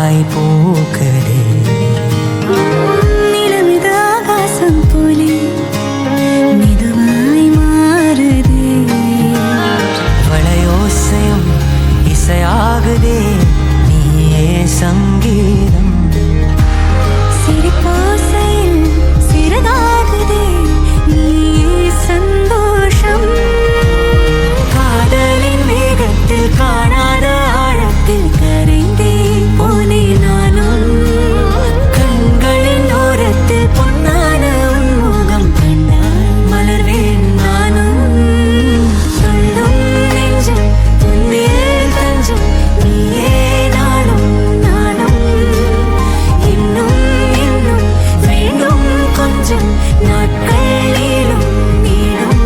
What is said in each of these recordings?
மெதுவாய் போக்குதே. நிலமிது ஆகாசம் போலே மெதுவாய் மாறுதே. வளையோசையும் இசையாகுதே, நீயே சங்கீதம். சிரிப்போசையில் சிறகாகுதே, நீயே சந்தோஷம். காதலின் வேகத்தில் காணாத ஆழத்தில் கரைந்தே போனே நானும். கண்களின் ஓரத்தில் பொன்னான உன்முகம் கண்டால் மலர்வேன் நானும். சொல்லும் நெஞ்சம் உன்மேல் தஞ்சம், நீயே நானும் நானும். இன்னும் இன்னும் வேண்டும் கொஞ்சம், நாட்கள் நீளும் நீளும்.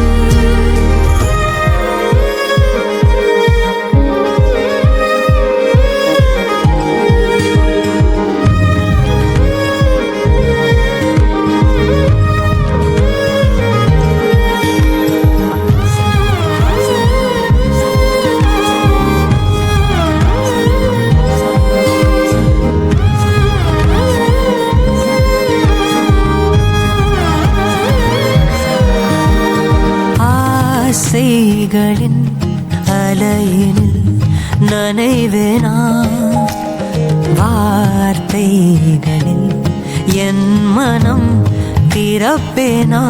ஆசைகளின் அலையினில் நனைவேனா, வார்த்தைகளில் என் மனம் திறப்பேனா.